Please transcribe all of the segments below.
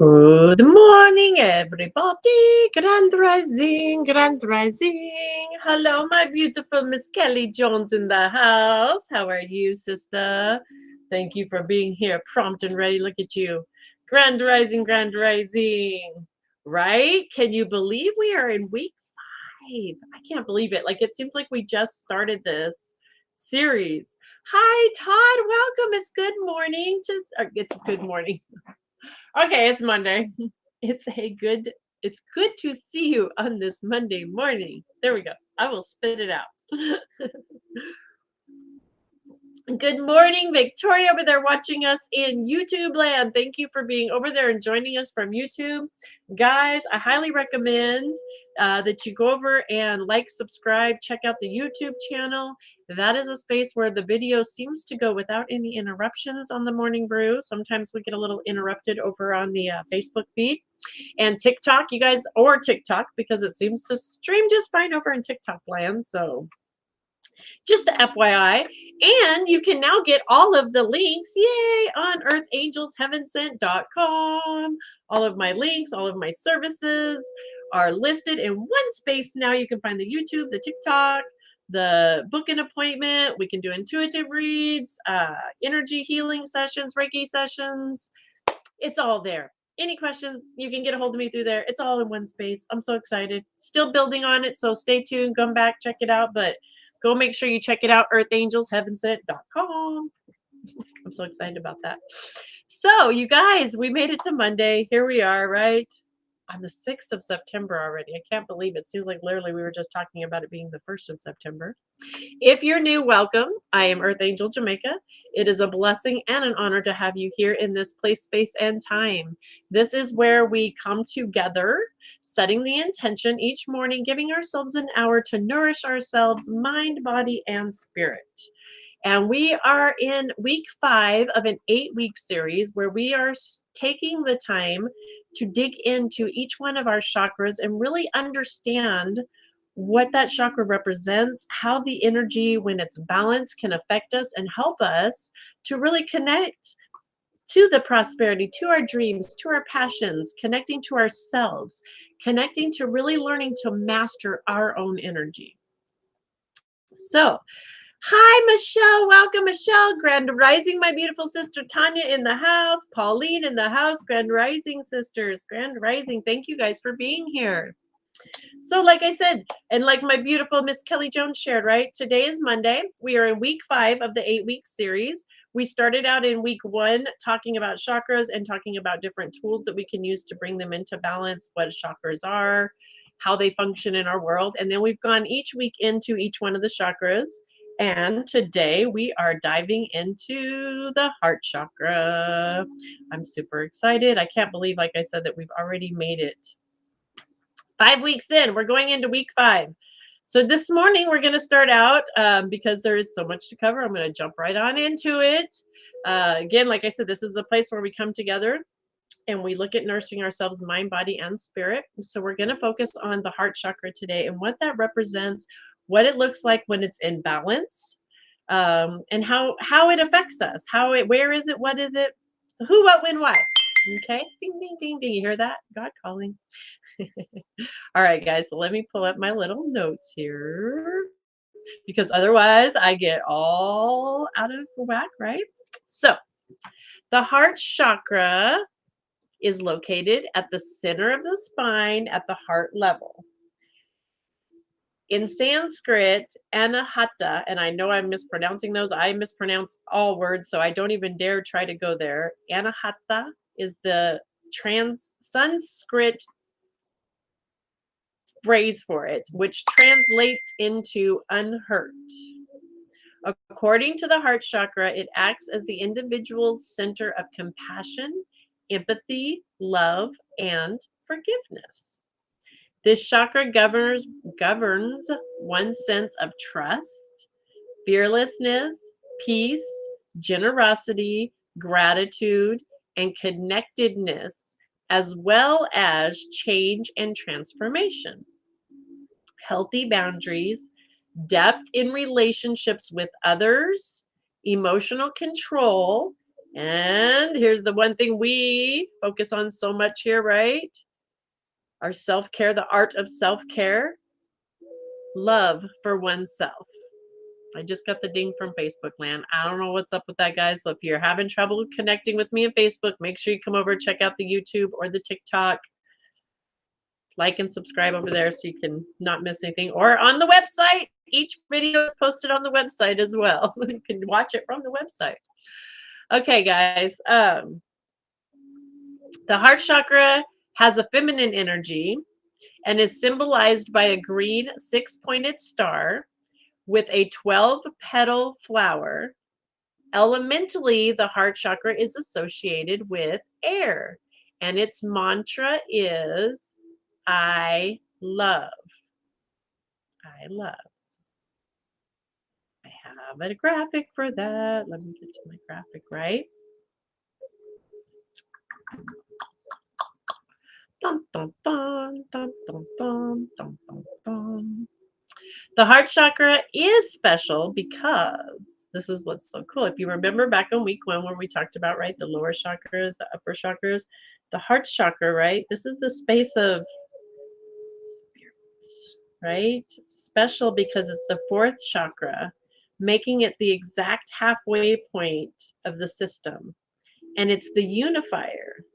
Good morning, everybody. Grand rising, grand rising. Hello, my beautiful Miss Kelly Jones in the house. How are you, sister? Thank you for being here, prompt and ready. Look at you. Grand rising, grand rising. Right? Can you believe we are in week 5? I can't believe it. Like, it seems like we just started this series. Hi, Todd. Welcome. It's good morning. It's good morning. Okay, it's Monday. It's good to see you on this Monday morning. There we go. I will spit it out. Good morning, Victoria over there watching us in YouTube land. Thank you for being over there and joining us from YouTube. Guys, I highly recommend that you go over and like, subscribe, check out the YouTube channel. That is a space where the video seems to go without any interruptions on the Morning Brew. Sometimes we get a little interrupted over on the Facebook feed. And TikTok, you guys, or TikTok, because it seems to stream just fine over in TikTok land. So just the FYI. And you can now get all of the links, yay, on earthangelsheavensent.com. All of my links, all of my services are listed in one space now. You can find the YouTube, the TikTok, the book an appointment. We can do intuitive reads, energy healing sessions, Reiki sessions. It's all there. Any questions, you can get a hold of me through there. It's all in one space. I'm so excited. Still building on it, so stay tuned. Come back, check it out. But go make sure you check it out, earthangelsheavensent.com. I'm so excited about that. So, you guys, we made it to Monday. Here we are, right? On the 6th of September already. I can't believe it. Seems like literally we were just talking about it being the 1st of September. If you're new, welcome. I am Earth Angel Jamaica. It is a blessing and an honor to have you here in this place, space, and time. This is where we come together, setting the intention each morning, giving ourselves an hour to nourish ourselves, mind, body, and spirit. And we are in week 5 of an 8-week series where we are taking the time to dig into each one of our chakras and really understand what that chakra represents, how the energy, when it's balanced, can affect us and help us to really connect to the prosperity, to our dreams, to our passions, connecting to ourselves, connecting to really learning to master our own energy. So, hi, Michelle. Welcome, Michelle. Grand Rising, my beautiful sister Tanya in the house. Pauline in the house. Grand Rising, sisters. Grand Rising. Thank you guys for being here. So like I said, and like my beautiful Miss Kelly Jones shared, right? Today is Monday. We are in week 5 of the 8-week series. We started out in week 1 talking about chakras and talking about different tools that we can use to bring them into balance, what chakras are, how they function in our world. And then we've gone each week into each one of the chakras. And today we are diving into the heart chakra. I'm super excited. I can't believe, like I said, that we've already made it 5 weeks in. We're going into week 5. So this morning we're going to start out because there is so much to cover. I'm going to jump right on into it. Again, like I said, this is a place where we come together and we look at nourishing ourselves, mind, body, and spirit. So we're going to focus on the heart chakra today and what that represents, what it looks like when it's in balance, and how it affects us. Where is it? What is it? Who, what, when, why? Okay. Ding, ding, ding, ding. You hear that? God calling. All right, guys. So let me pull up my little notes here because otherwise I get all out of whack, right? So the heart chakra is located at the center of the spine at the heart level. In Sanskrit, anahata, and I know I'm mispronouncing those. I mispronounce all words, so I don't even dare try to go there. Anahata is the Sanskrit phrase for it, which translates into unhurt. According to the heart chakra, it acts as the individual's center of compassion, empathy, love, and forgiveness. This chakra governs one's sense of trust, fearlessness, peace, generosity, gratitude, and connectedness, as well as change and transformation. Healthy boundaries, depth in relationships with others, emotional control, And here's the one thing we focus on so much here, right? Our self-care, the art of self-care, love for oneself. I just got the ding from Facebook land. I don't know what's up with that, guys. So if you're having trouble connecting with me on Facebook, make sure you come over, check out the YouTube or the TikTok. Like and subscribe over there so you can not miss anything. Or on the website, each video is posted on the website as well. You can watch it from the website. Okay, guys. The heart chakra has a feminine energy and is symbolized by a green 6-pointed star with a 12-petal flower. Elementally, the heart chakra is associated with air, and its mantra is I love. I love. I have a graphic for that. Let me get to my graphic, right? Dun, dun, dun, dun, dun, dun, dun, dun, dun. The heart chakra is special because this is what's so cool. If you remember back on week 1 where we talked about, right, the lower chakras, the upper chakras, the heart chakra, right? This is the space of spirits, right? Special because it's the 4th chakra, making it the exact halfway point of the system. And it's the unifier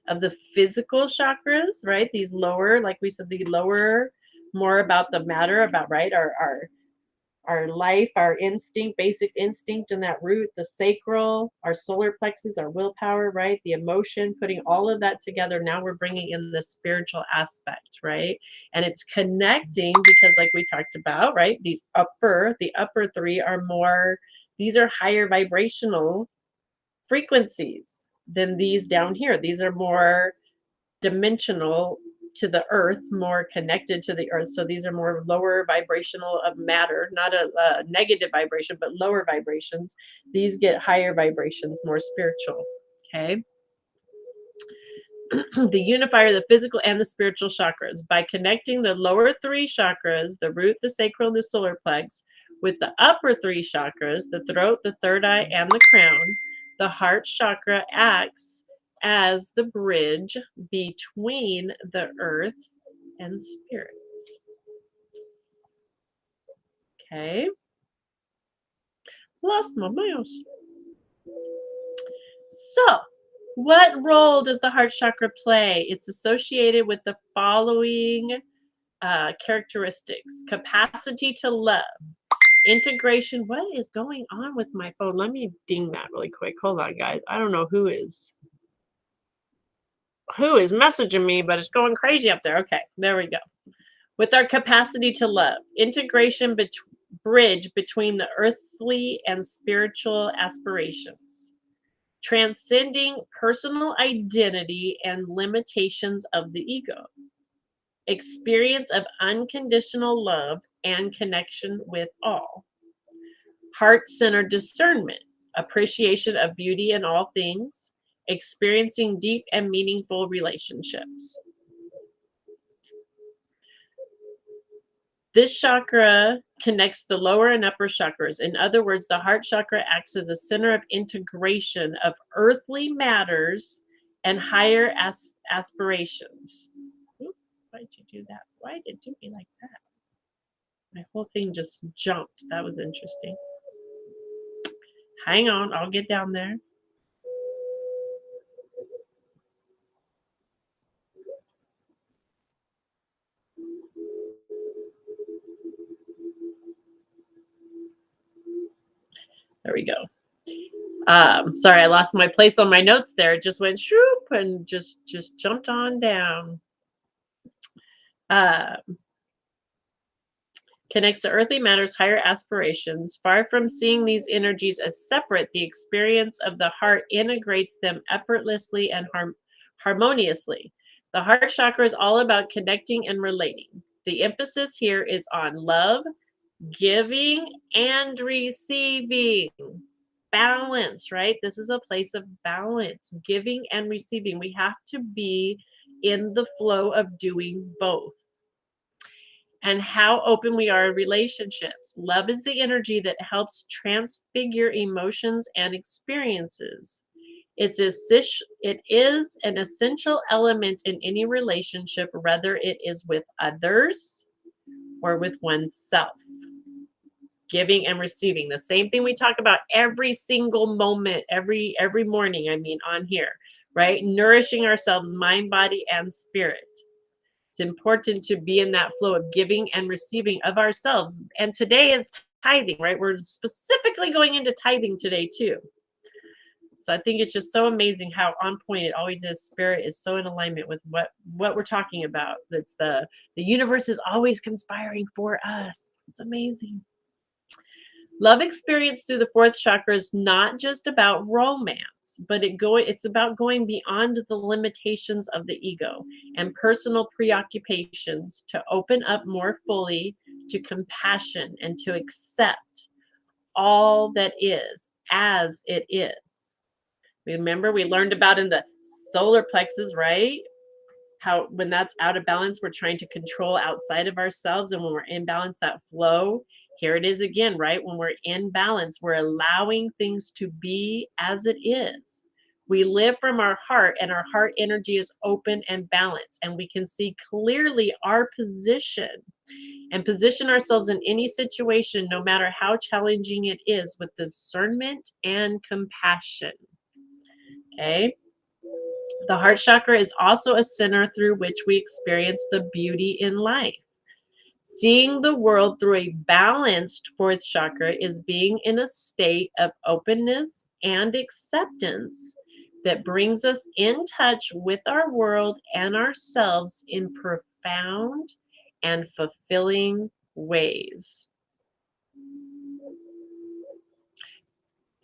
of the physical chakras, right? These lower, like we said, the lower, more about the matter, about, right, our life, our instinct, basic instinct in that root, the sacral, our solar plexus, our willpower, right? The emotion, putting all of that together. Now we're bringing in the spiritual aspect, right? And it's connecting because, like we talked about, right? The upper 3 are more, these are higher vibrational frequencies than these down here. These are more dimensional to the earth, more connected to the earth. So these are more lower vibrational of matter, not a negative vibration, but lower vibrations. These get higher vibrations, more spiritual. Okay. The unifier, the physical and the spiritual chakras. By connecting the lower 3 chakras, the root, the sacral, and the solar plex, with the upper 3 chakras, the throat, the third eye, and the crown, the heart chakra acts as the bridge between the earth and spirits. Okay. Lost my mouse. So, what role does the heart chakra play? It's associated with the following characteristics: capacity to love, integration. What is going on with my phone? Let me ding that really quick. Hold on, guys. I don't know who is messaging me, but it's going crazy up there. Okay, there we go. With our capacity to love, integration bridge between the earthly and spiritual aspirations, transcending personal identity and limitations of the ego, experience of unconditional love and connection with all, heart-centered discernment, appreciation of beauty in all things, experiencing deep and meaningful relationships. This chakra connects the lower and upper chakras. In other words, the heart chakra acts as a center of integration of earthly matters and higher aspirations. Oop, why did you do that? Why did it do me like that? My whole thing just jumped. That was interesting. Hang on, I'll get down there. There we go. Sorry, I lost my place on my notes there. It just went shoop and just jumped on down. Connects to earthly matters, higher aspirations. Far from seeing these energies as separate, the experience of the heart integrates them effortlessly and harmoniously. The heart chakra is all about connecting and relating. The emphasis here is on love, giving, and receiving. Balance, right? This is a place of balance, giving and receiving. We have to be in the flow of doing both. and how open we are in relationships. Love is the energy that helps transfigure emotions and experiences. It is an essential element in any relationship, whether it is with others or with oneself. Giving and receiving, the same thing we talk about every single moment, every morning, I mean, on here, right? Nourishing ourselves, mind, body, and spirit. It's important to be in that flow of giving and receiving of ourselves. And today is tithing, right? We're specifically going into tithing today too. So I think it's just so amazing how on point it always is. Spirit is so in alignment with what we're talking about. That's the universe is always conspiring for us. It's amazing. Love experience through the fourth chakra is not just about romance, but it's about going beyond the limitations of the ego and personal preoccupations to open up more fully to compassion and to accept all that is as it is. Remember, we learned about in the solar plexus, right? How when that's out of balance, we're trying to control outside of ourselves. And when we're in balance, that flow, here it is again, right? When we're in balance, we're allowing things to be as it is. We live from our heart, and our heart energy is open and balanced, and we can see clearly our position and position ourselves in any situation, no matter how challenging it is, with discernment and compassion. Okay. The heart chakra is also a center through which we experience the beauty in life. Seeing the world through a balanced fourth chakra is being in a state of openness and acceptance that brings us in touch with our world and ourselves in profound and fulfilling ways.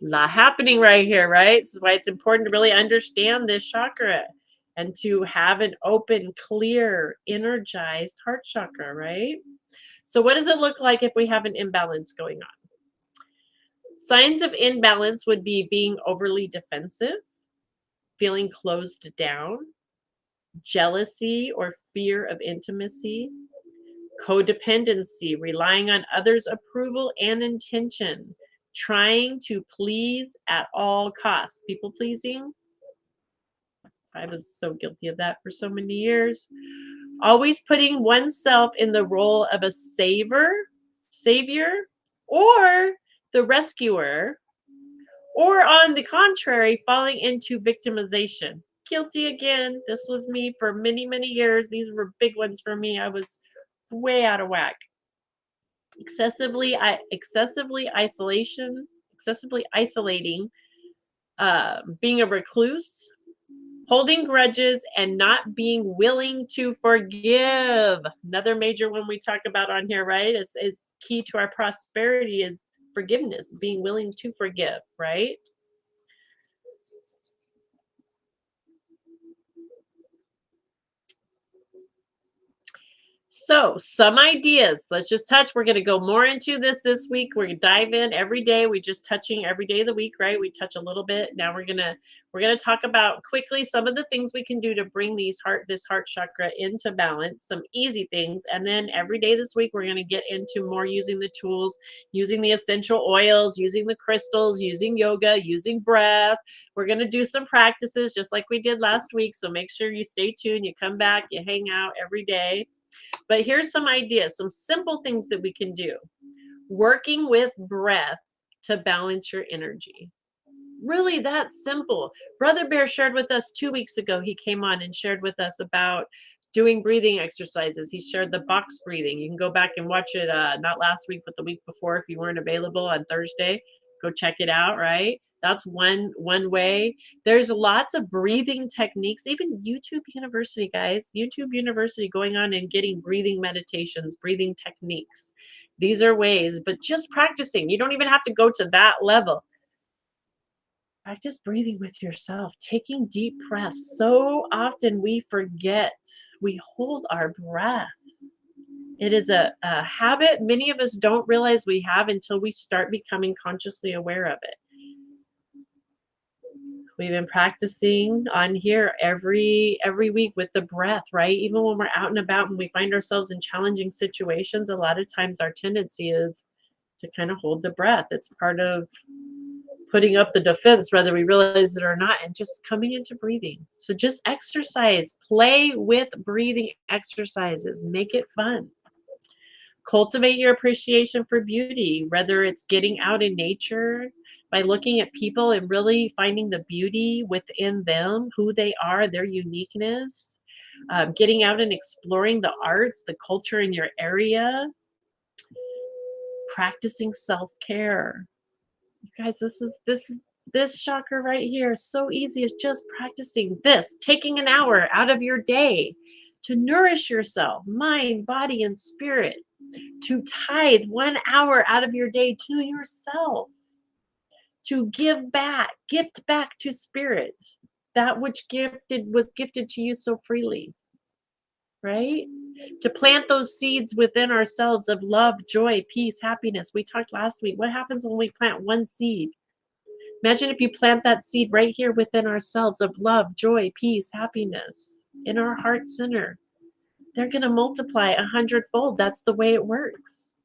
A lot happening right here, right? This is why it's important to really understand this chakra and to have an open, clear, energized heart chakra, right? So, what does it look like if we have an imbalance going on? Signs of imbalance would be being overly defensive, feeling closed down, jealousy or fear of intimacy, codependency, relying on others' approval and intention, trying to please at all costs, people pleasing. I was so guilty of that for so many years. Always putting oneself in the role of a savior, or the rescuer, or on the contrary, falling into victimization. Guilty again. This was me for many, many years. These were big ones for me. I was way out of whack. Excessively isolating, being a recluse, holding grudges, and not being willing to forgive. Another major one we talk about on here, right? Is key to our prosperity is forgiveness, being willing to forgive, right? So, some ideas. Let's just touch. We're going to go more into this week. We're going to dive in every day. We just touching every day of the week, right? We touch a little bit. Now we're going to talk about quickly some of the things we can do to bring this heart chakra into balance, some easy things. And then every day this week we're going to get into more using the tools, using the essential oils, using the crystals, using yoga, using breath. We're going to do some practices just like we did last week. So make sure you stay tuned, you come back, you hang out every day. But here's some ideas, some simple things that we can do. Working with breath to balance your energy. Really that simple. Brother Bear shared with us 2 weeks ago. He came on and shared with us about doing breathing exercises. He shared the box breathing. You can go back and watch it, not last week, but the week before if you weren't available on Thursday. Go check it out, right? That's one way. There's lots of breathing techniques, even YouTube University, guys. YouTube University going on and getting breathing meditations, breathing techniques. These are ways, but just practicing. You don't even have to go to that level. Practice breathing with yourself, taking deep breaths. So often we forget, we hold our breath. It is a habit many of us don't realize we have until we start becoming consciously aware of it. We've been practicing on here every week with the breath, right? Even when we're out and about and we find ourselves in challenging situations, a lot of times our tendency is to kind of hold the breath. It's part of putting up the defense, whether we realize it or not, and just coming into breathing. So just exercise, play with breathing exercises, make it fun. Cultivate your appreciation for beauty, whether it's getting out in nature by looking at people and really finding the beauty within them, who they are, their uniqueness, getting out and exploring the arts, the culture in your area, practicing self-care. You guys, this chakra right here is so easy. It's just practicing this, taking an hour out of your day to nourish yourself, mind, body, and spirit, to tithe 1 hour out of your day to yourself, to give back, gift back to spirit, that which gifted was gifted to you so freely, right? To plant those seeds within ourselves of love, joy, peace, happiness. We talked last week. What happens when we plant one seed? Imagine if you plant that seed right here within ourselves of love, joy, peace, happiness in our heart center. They're going to multiply 100-fold. That's the way it works.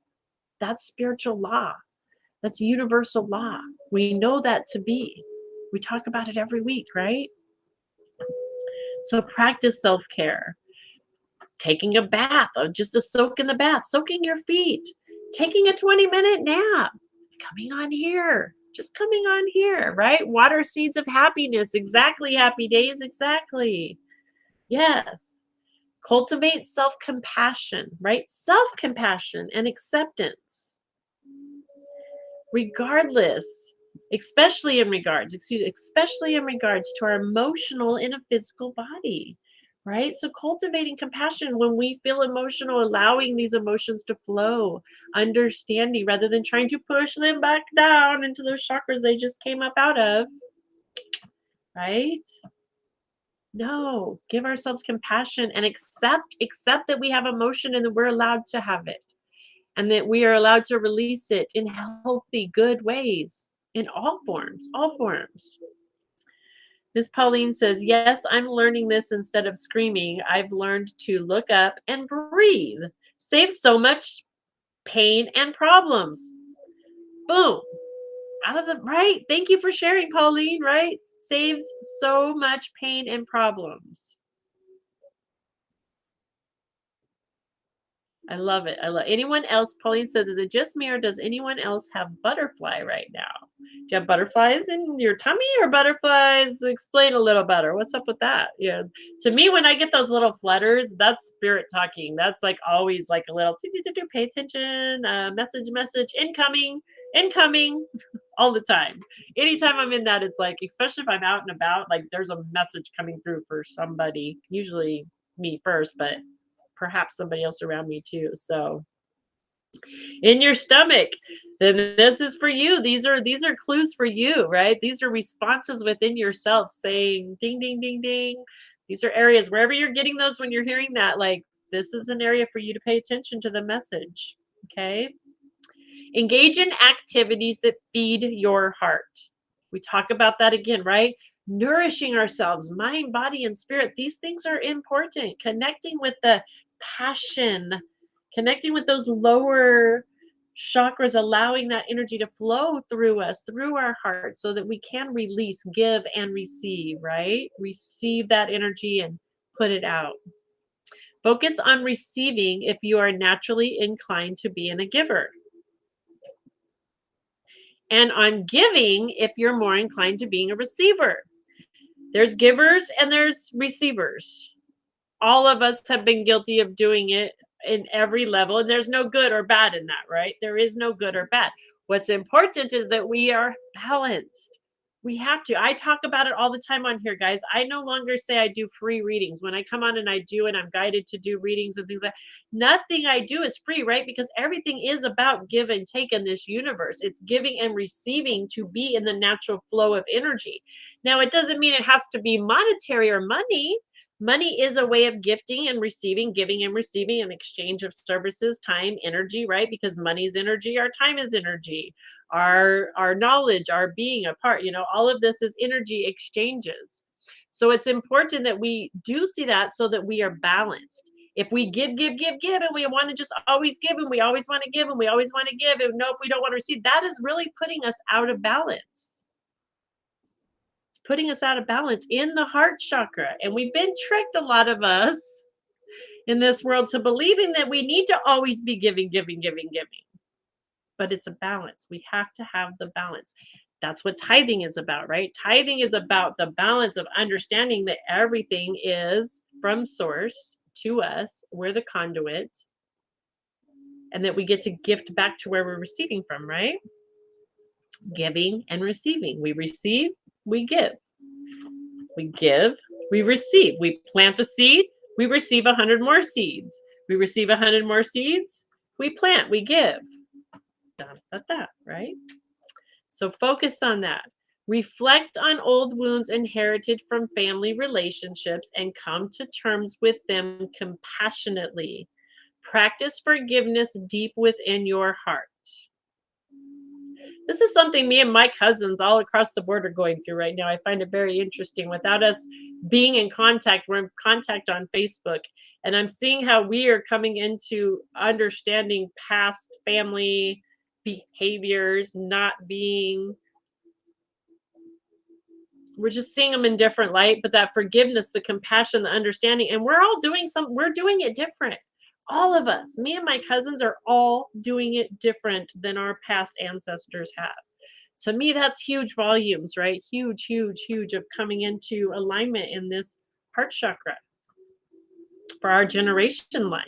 That's spiritual law. That's universal law. We know that to be. We talk about it every week, right? So practice self-care. Taking a bath, or just a soak in the bath, soaking your feet, taking a 20-minute nap, coming on here, just coming on here, right? Water seeds of happiness, exactly, happy days, exactly. Yes. Cultivate self-compassion, right? Self-compassion and acceptance. Regardless, especially in regards to our emotional and a physical body, right? So cultivating compassion when we feel emotional, allowing these emotions to flow, understanding rather than trying to push them back down into those chakras they just came up out of, right? No, give ourselves compassion and accept that we have emotion and that we're allowed to have it and that we are allowed to release it in healthy, good ways in all forms, all forms. Miss Pauline says, yes, I'm learning this instead of screaming. I've learned to look up and breathe. Saves so much pain and problems. Boom. Out of the right. Thank you for sharing, Pauline, right? Saves so much pain and problems. I love it. I love anyone else. Pauline says, is it just me or does anyone else have butterfly right now? Do you have butterflies in your tummy or butterflies? Explain a little better. What's up with that? Yeah. To me, when I get those little flutters, that's spirit talking. That's like always like a little pay attention, message, incoming, all the time. Anytime I'm in that, it's like, especially if I'm out and about, like there's a message coming through for somebody, usually me first, but perhaps somebody else around me too. So in your stomach, then this is for you. These are clues for you, right? These are responses within yourself saying ding ding ding ding. These are areas wherever you're getting those when you're hearing that, like this is an area for you to pay attention to the message. Okay. Engage in activities that feed your heart. We talk about that again, right? Nourishing ourselves, mind, body, and spirit. These things are important. Connecting with the passion, connecting with those lower chakras, allowing that energy to flow through us, through our heart, so that we can release, give, and receive, right? Receive that energy and put it out. Focus on receiving if you are naturally inclined to be a giver. And on giving if you're more inclined to being a receiver. There's givers and there's receivers. All of us have been guilty of doing it in every level, and there's no good or bad in that, right? There is no good or bad. What's important is that we are balanced. We have to. I talk about it all the time on here, guys. I no longer say I do free readings. When I come on and I do, and I'm guided to do readings and things like that, nothing I do is free, right? Because everything is about give and take in this universe. It's giving and receiving to be in the natural flow of energy. Now, it doesn't mean it has to be monetary or money. Money is a way of gifting and receiving, giving and receiving, an exchange of services, time, energy, right? Because money is energy, our time is energy, our knowledge, our being a part, all of this is energy exchanges. So it's important that we do see that so that we are balanced. If we give, and we want to just always give, and we always want to give, and we always want to give, and nope, we don't want to receive, that is really putting us out of balance. It's putting us out of balance in the heart chakra. And we've been tricked, a lot of us in this world, to believing that we need to always be giving, giving, giving, giving. But it's a balance. We have to have the balance. That's what tithing is about, right? Tithing is about the balance of understanding that everything is from source to us. We're the conduit, and that we get to gift back to where we're receiving from, right? Giving and receiving. We receive, we give. We give, we receive. We plant a seed, we receive 100 more seeds. We receive 100 more seeds, we plant, we give. Right? So focus on that. Reflect on old wounds inherited from family relationships and come to terms with them compassionately. Practice forgiveness deep within your heart. This is something me and my cousins all across the board are going through right now. I find it very interesting. Without us being in contact, we're in contact on Facebook, and I'm seeing how we are coming into understanding past family behaviors, not being, we're just seeing them in different light, but that forgiveness, the compassion, the understanding, and we're doing it different. All of us, me and my cousins, are all doing it different than our past ancestors have. To me, that's huge volumes, right? Huge, huge, huge, of coming into alignment in this heart chakra for our generation line.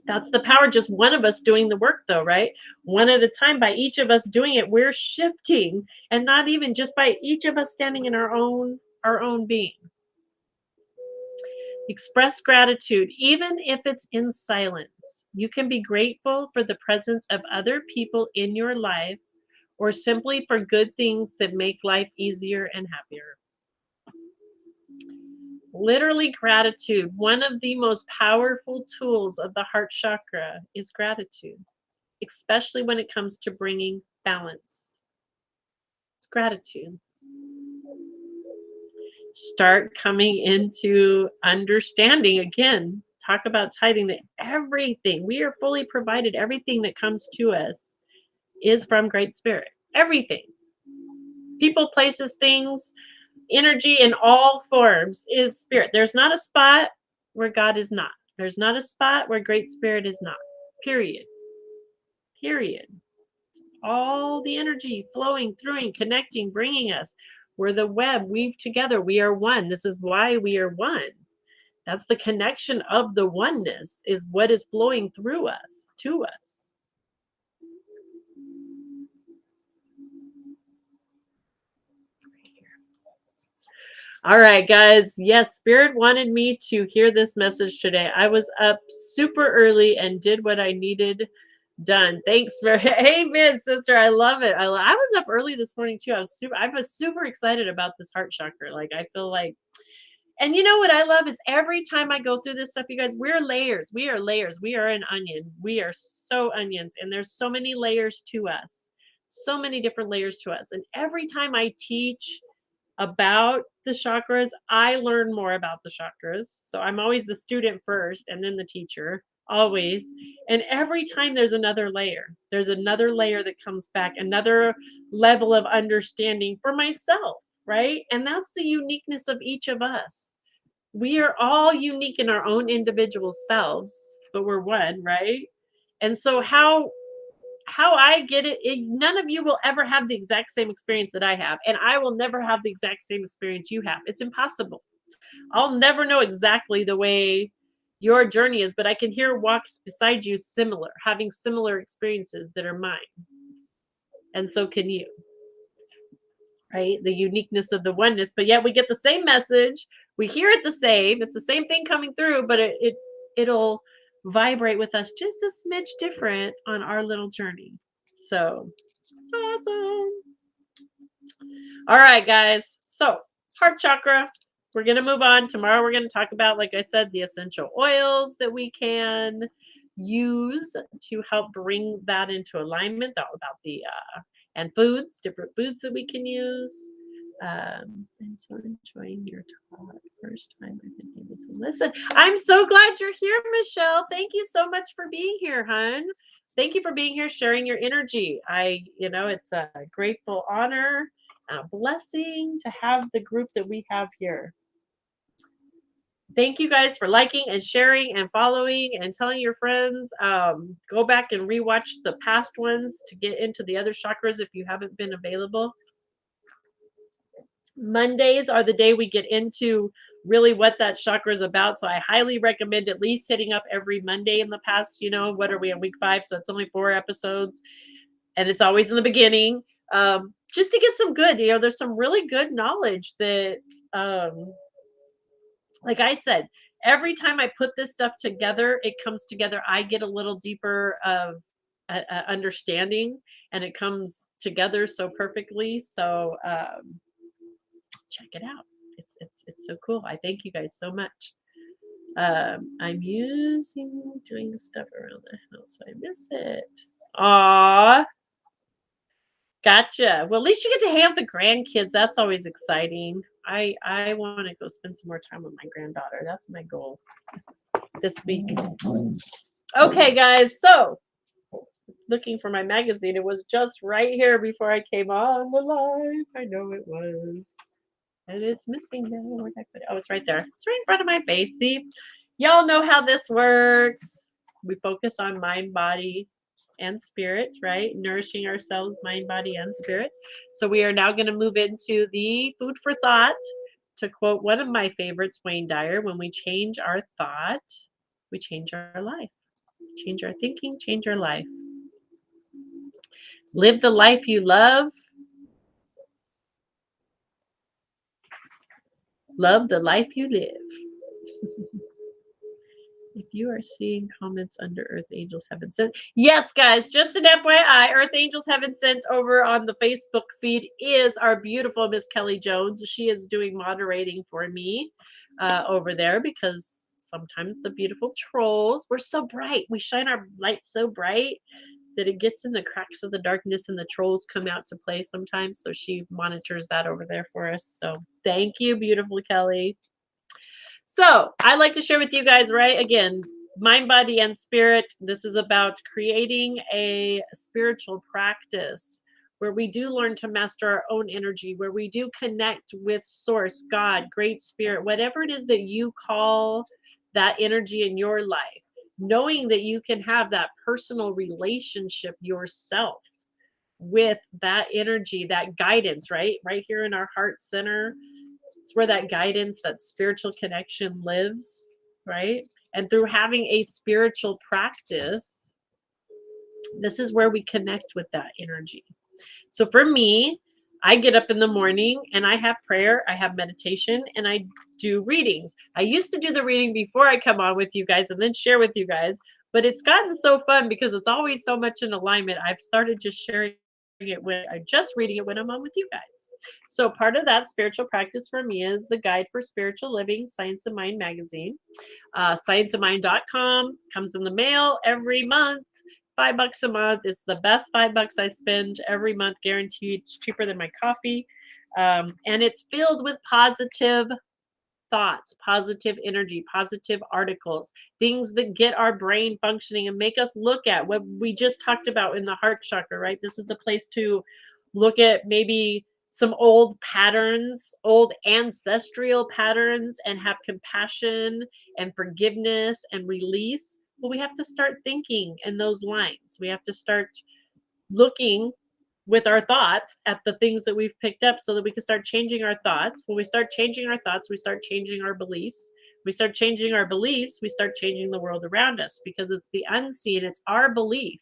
That's the power, just one of us doing the work, though, right? One at a time. By each of us doing it, we're shifting, and not even just by each of us standing in our own being. Express gratitude, even if it's in silence. You can be grateful for the presence of other people in your life, or simply for good things that make life easier and happier. Literally, gratitude. One of the most powerful tools of the heart chakra is gratitude, especially when it comes to bringing balance. It's gratitude. Start coming into understanding again. Talk about tithing, that everything we are fully provided, everything that comes to us is from Great Spirit. Everything. People, places, things, energy in all forms is spirit. There's not a spot where God is not. There's not a spot where Great Spirit is not. Period. Period. All the energy flowing through and connecting, bringing us. We're the web weaved together. We are one. This is why we are one. That's the connection of the oneness, is what is flowing through us, to us. All right, guys. Yes, Spirit wanted me to hear this message today. I was up super early and did what I needed done. Thanks for amen, sister. I love it. I was up early this morning too. I was super excited about this heart chakra. Like, I feel like, and you know what I love is every time I go through this stuff, you guys, we're layers. We are layers. We are an onion. We are so onions, and there's so many layers to us. So many different layers to us. And every time I teach about the chakras, I learn more about the chakras. So I'm always the student first and then the teacher, always. And every time there's another layer. There's another layer that comes back, another level of understanding for myself, right? And that's the uniqueness of each of us. We are all unique in our own individual selves, but we're one, right? And so how I get it, none of you will ever have the exact same experience that I have, and I will never have the exact same experience you have. It's impossible. I'll never know exactly the way your journey is, but I can hear walks beside you similar, having similar experiences that are mine. And so can you, right? The uniqueness of the oneness, but yet we get the same message. We hear it the same. It's the same thing coming through, but it'll vibrate with us just a smidge different on our little journey. So it's awesome. All right, guys. So, heart chakra. we're going to move on. Tomorrow, we're going to talk about, like I said, the essential oils that we can use to help bring that into alignment, about the and foods, different foods that we can use. I'm so enjoying your talk. First time I've been able to listen. I'm so glad you're here, Michelle. Thank you so much for being here, hun. Thank you for being here, sharing your energy. It's a grateful honor, a blessing to have the group that we have here. Thank you guys for liking and sharing and following and telling your friends. Go back and rewatch the past ones to get into the other chakras if you haven't been available. Mondays are the day we get into really what that chakra is about. So I highly recommend at least hitting up every Monday in the past. What are we on week 5? So it's only 4 episodes and it's always in the beginning. Just to get some good, there's some really good knowledge that, like I said, every time I put this stuff together, it comes together. I get a little deeper of understanding and it comes together so perfectly. So, check it out. It's so cool. I thank you guys so much. I'm doing stuff around the house. I miss it. Aw. Gotcha. Well, at least you get to hang out with the grandkids. That's always exciting. I want to go spend some more time with my granddaughter. That's my goal this week. Okay, guys. So, looking for my magazine. It was just right here before I came on the live. I know it was. And it's missing now. Where'd I put it? Oh, it's right there. It's right in front of my face. See? Y'all know how this works. We focus on mind, body, and spirit, right? Nourishing ourselves, mind, body, and spirit. So we are now going to move into the food for thought. To quote one of my favorites, Wayne Dyer, when we change our thought, we change our life. Change our thinking, change our life. Live the life you love. Love the life you live. If you are seeing comments under Earth Angels Have Been Sent. Yes, guys, just an FYI, Earth Angels Have Been Sent over on the Facebook feed is our beautiful Miss Kelly Jones. She is doing moderating for me over there because sometimes the beautiful trolls, we're so bright. We shine our light so bright that it gets in the cracks of the darkness and the trolls come out to play sometimes. So she monitors that over there for us. So thank you, beautiful Kelly. So I like to share with you guys, right? Again, mind, body, and spirit. This is about creating a spiritual practice where we do learn to master our own energy, where we do connect with source, God, great spirit, whatever it is that you call that energy in your life, knowing that you can have that personal relationship yourself with that energy, that guidance, right? Right here in our heart center. It's where that guidance, that spiritual connection lives, right? And through having a spiritual practice, this is where we connect with that energy. So for me, I get up in the morning and I have prayer, I have meditation, and I do readings. I used to do the reading before I come on with you guys and then share with you guys, but it's gotten so fun because it's always so much in alignment. I've started just sharing it when I'm just reading it when I'm on with you guys. So part of that spiritual practice for me is the Guide for Spiritual Living, Science of Mind magazine. Scienceofmind.com comes in the mail every month. $5 a month. It's the best $5 I spend every month, guaranteed. It's cheaper than my coffee. And it's filled with positive thoughts, positive energy, positive articles, things that get our brain functioning and make us look at what we just talked about in the heart chakra, right? This is the place to look at maybe some old patterns, old ancestral patterns, and have compassion and forgiveness and release. Well, we have to start thinking in those lines. We have to start looking with our thoughts at the things that we've picked up so that we can start changing our thoughts. When we start changing our thoughts, we start changing our beliefs. We start changing our beliefs, we start changing the world around us because it's the unseen, it's our belief.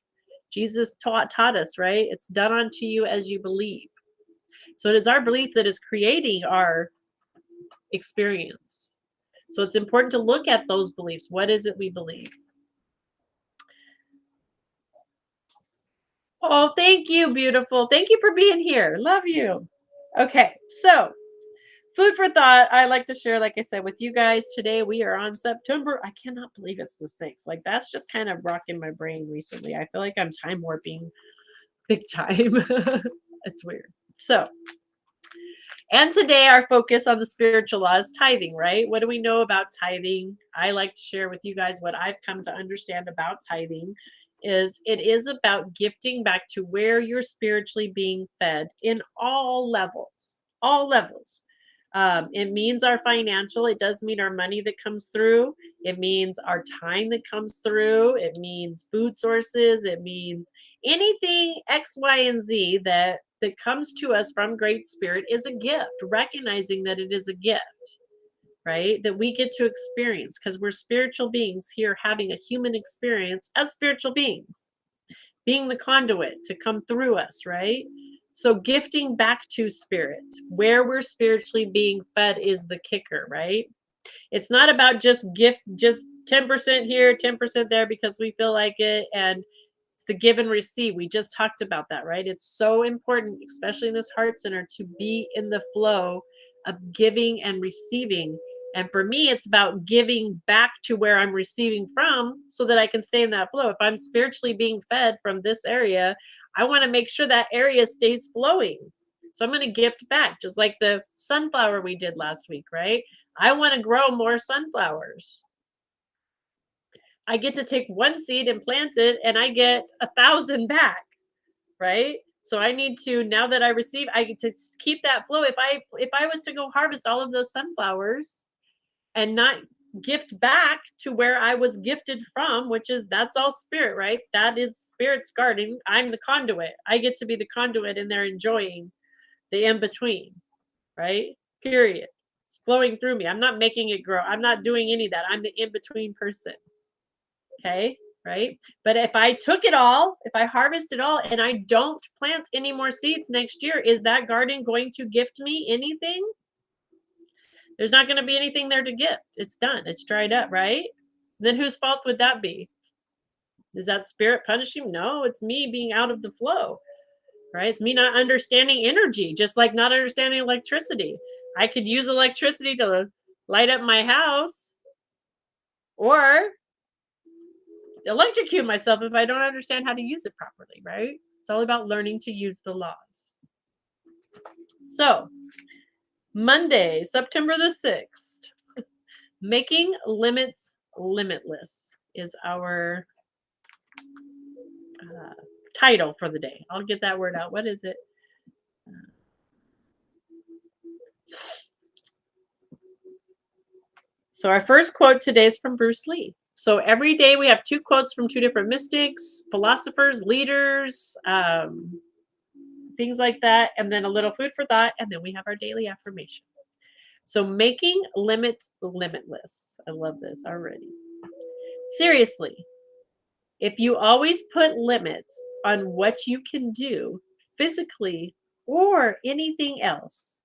Jesus taught us, right? It's done unto you as you believe. So it is our belief that is creating our experience. So it's important to look at those beliefs. What is it we believe? Oh, thank you, beautiful. Thank you for being here. Love you. Okay, so Food for thought. I like to share, like I said, with you guys today. We are on September. I cannot believe it's the 6th. Like, that's just kind of rocking my brain recently. I feel like I'm time warping big time. It's weird. So, and today our focus on the spiritual law is tithing, right? What do we know about tithing? I like to share with you guys what I've come to understand about tithing is it is about gifting back to where you're spiritually being fed in all levels, all levels. It means our financial, it does mean our money that comes through. It means our time that comes through. It means food sources. It means anything X, Y, and Z that comes to us from Great Spirit is a gift, recognizing that it is a gift, right? That we get to experience because we're spiritual beings here having a human experience as spiritual beings, being the conduit to come through us, right? So gifting back to spirit, where we're spiritually being fed is the kicker, right? It's not about just 10% here, 10% there because we feel like it. And it's the give and receive. We just talked about that, right? It's so important, especially in this heart center, to be in the flow of giving and receiving. And for me, it's about giving back to where I'm receiving from so that I can stay in that flow. If I'm spiritually being fed from this area, I want to make sure that area stays flowing. So I'm going to gift back, just like the sunflower we did last week, right? I want to grow more sunflowers. I get to take one seed and plant it and I get 1,000 back, right? So I need to, now that I receive, I get to keep that flow. If I was to go harvest all of those sunflowers and not gift back to where I was gifted from, which is that's all spirit, right? That is spirit's garden. I'm the conduit. I get to be the conduit and they're enjoying the in between, right? Period. It's flowing through me. I'm not making it grow. I'm not doing any of that. I'm the in between person. Okay. Right. But if I took it all, if I harvest it all and I don't plant any more seeds next year, is that garden going to gift me anything? There's not going to be anything there to gift. It's done. It's dried up. Right. Then whose fault would that be? Is that spirit punishing? No, it's me being out of the flow. Right. It's me not understanding energy, just like not understanding electricity. I could use electricity to light up my house or electrocute myself if I don't understand how to use it properly, right? It's all about learning to use the laws. So, Monday, September the 6th, making limits limitless is our title for the day. I'll get that word out. What is it? So, our first quote today is from Bruce Lee. So, every day we have 2 quotes from 2 different mystics, philosophers, leaders, things like that, and then a little food for thought, and then we have our daily affirmation. So making limits limitless. I love this already. Seriously, if you always put limits on what you can do physically or anything else,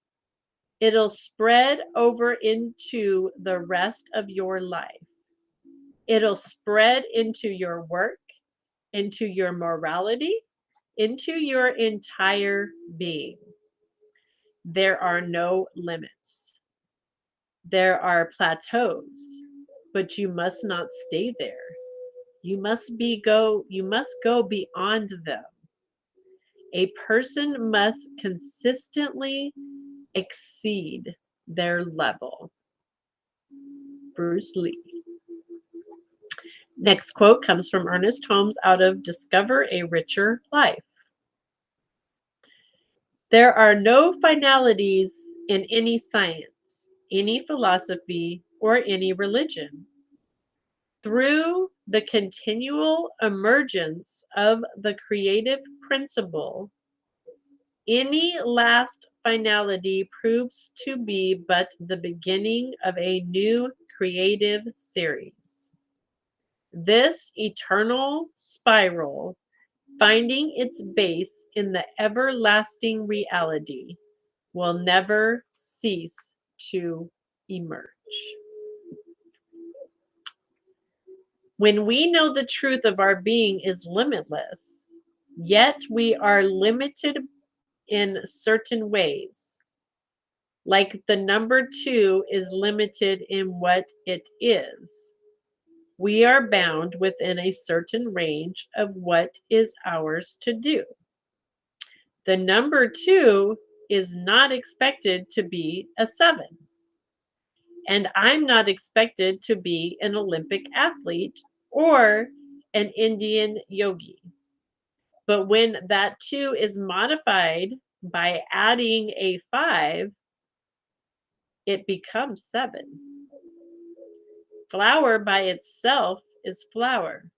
it'll spread over into the rest of your life. It'll spread into your work, into your morality, into your entire being. There are no limits. There are plateaus, but you must not stay there. You must go beyond them. A person must consistently exceed their level. Bruce Lee. Next quote comes from Ernest Holmes out of Discover a Richer Life. There are no finalities in any science, any philosophy, or any religion. Through the continual emergence of the creative principle, any last finality proves to be but the beginning of a new creative series. This eternal spiral, finding its base in the everlasting reality, will never cease to emerge. When we know the truth of our being is limitless, yet we are limited in certain ways. like the number 2 is limited in what it is. We are bound within a certain range of what is ours to do. The number 2 is not expected to be a 7. And I'm not expected to be an Olympic athlete or an Indian yogi. But when that 2 is modified by adding a 5, it becomes 7. Flour by itself is flour,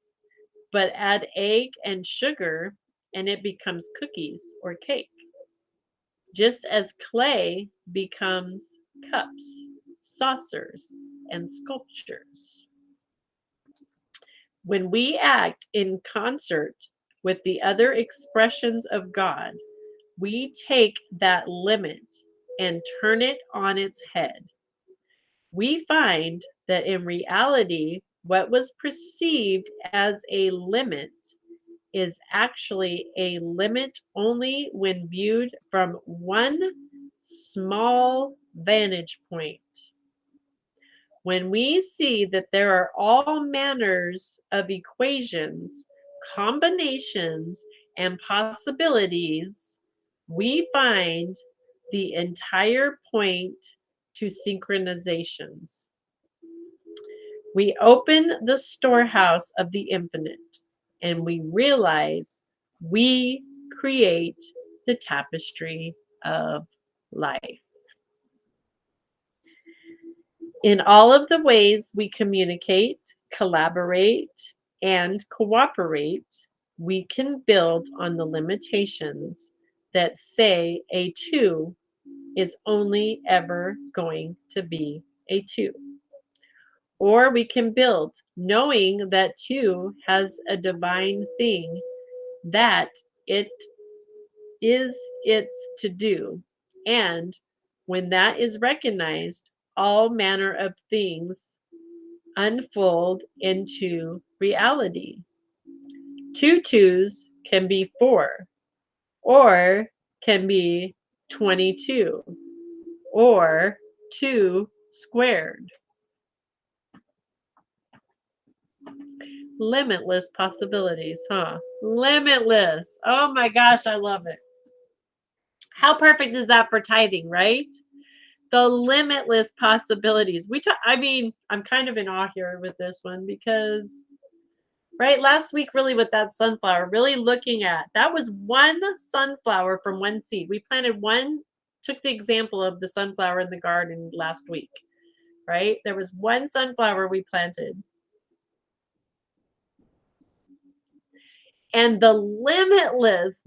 but add egg and sugar and it becomes cookies or cake. Just as clay becomes cups, saucers, and sculptures. When we act in concert with the other expressions of God, we take that limit and turn it on its head. We find that in reality, what was perceived as a limit is actually a limit only when viewed from one small vantage point. When we see that there are all manners of equations, combinations, and possibilities, we find the entire point to synchronizations. We open the storehouse of the infinite and we realize we create the tapestry of life. In all of the ways we communicate, collaborate, and cooperate, we can build on the limitations that say a 2 is only ever going to be a 2. Or we can build knowing that 2 has a divine thing that it is its to do. And when that is recognized, all manner of things unfold into reality. 2 2s can be 4, or can be 22, or 2 squared. Limitless possibilities, huh? Limitless. Oh my gosh, I love it. How perfect is that for tithing, right? The limitless possibilities. I mean, I'm kind of in awe here with this one because right last week really with that sunflower, really looking at that was one sunflower from one seed. We planted one, took the example of the sunflower in the garden last week, right? There was one sunflower we planted. And the limitless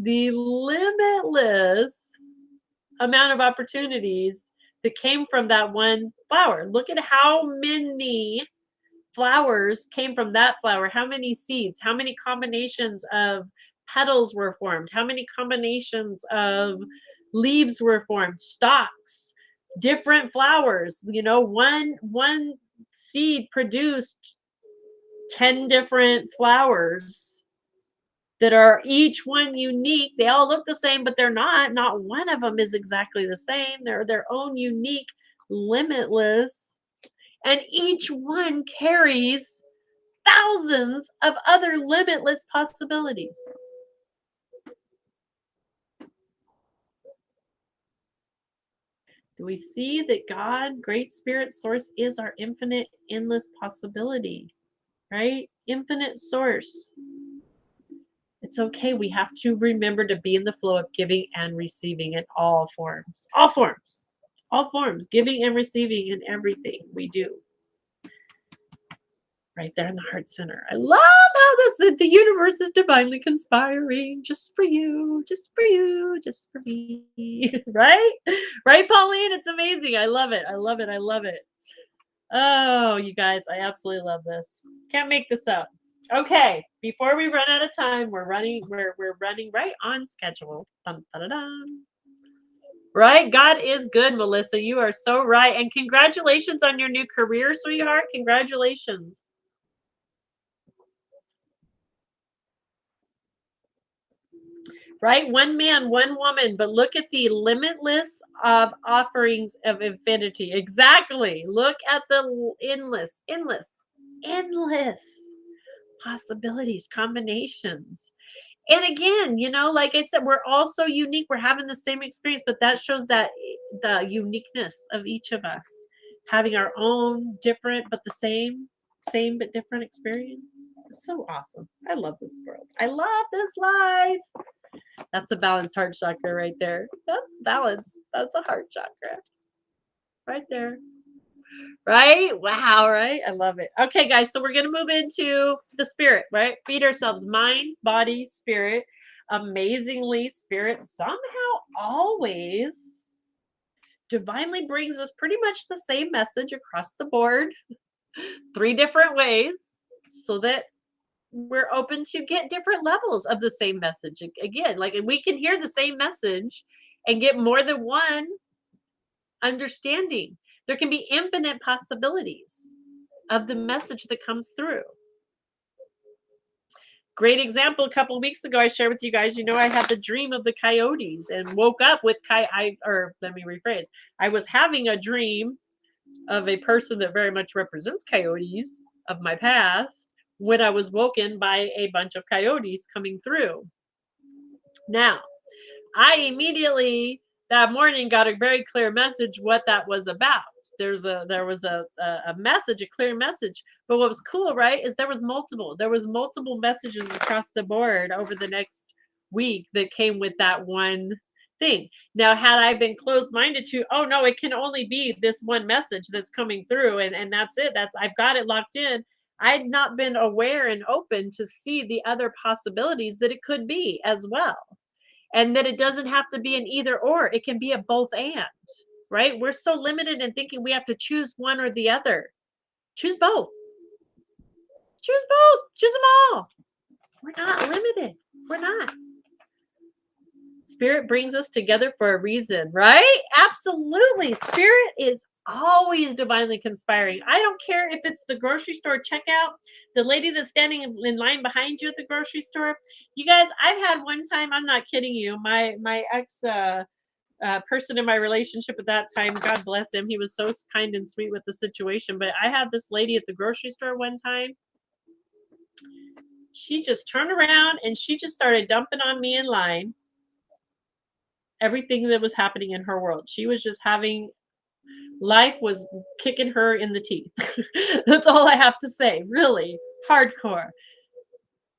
amount of opportunities that came from that one flower. Look at how many flowers came from that flower, how many seeds, how many combinations of petals were formed, how many combinations of leaves were formed, stalks, different flowers. You know, one seed produced 10 different flowers that are each one unique. They all look the same, but they're not. Not one of them is exactly the same. They're their own unique, limitless, and each one carries thousands of other limitless possibilities. Do we see that God, Great Spirit Source, is our infinite, endless possibility, right? Infinite source. It's okay. We have to remember to be in the flow of giving and receiving in all forms. All forms. All forms. Giving and receiving in everything we do. Right there in the heart center. I love how the universe is divinely conspiring just for you, just for you, just for me. Right? Right, Pauline? It's amazing. I love it. I love it. I love it. Oh, you guys, I absolutely love this. Can't make this up. Okay, before we run out of time, we're running right on schedule. Dun, dun, dun, dun. Right? God is good, Melissa. You are so right. And congratulations on your new career, sweetheart. Congratulations. right? One man, one woman, but look at the limitless of offerings of infinity. Exactly. Look at the endless possibilities, combinations. And again, like I said, we're all so unique. We're having the same experience, but that shows that the uniqueness of each of us having our own different but the same but different experience. It's so awesome. I love this world. I love this life. That's a balanced heart chakra right there. That's balance. That's a heart chakra right there. Right? Wow, right? I love it. Okay, guys, so we're going to move into the spirit, right? Feed ourselves mind, body, spirit. Amazingly, spirit somehow always divinely brings us pretty much the same message across the board, three different ways, so that we're open to get different levels of the same message. Again, like we can hear the same message and get more than one understanding. There can be infinite possibilities of the message that comes through. Great example. A couple of weeks ago, I shared with you guys. I had the dream of the coyotes and woke up with or let me rephrase. I was having a dream of a person that very much represents coyotes of my past when I was woken by a bunch of coyotes coming through. Now, I immediately that morning got a very clear message what that was about. There was a message, a clear message. But what was cool, right, is there was multiple messages across the board over the next week that came with that one thing. Now, had I been closed-minded to, oh no, it can only be this one message that's coming through, and that's it. I've got it locked in. I'd not been aware and open to see the other possibilities that it could be as well. And that it doesn't have to be an either or, it can be a both and, right? We're so limited in thinking we have to choose one or the other. Choose both. Choose both. Choose them all. We're not limited. We're not. Spirit brings us together for a reason, right? Absolutely. Spirit is always divinely conspiring. I don't care if it's the grocery store checkout, the lady that's standing in line behind you at the grocery store. You guys, I've had one time, I'm not kidding you, my ex person in my relationship at that time, God bless him, he was so kind and sweet with the situation, but I had this lady at the grocery store one time. She just turned around and she just started dumping on me in line everything that was happening in her world. She was just having life was kicking her in the teeth. That's all I have to say. Really hardcore.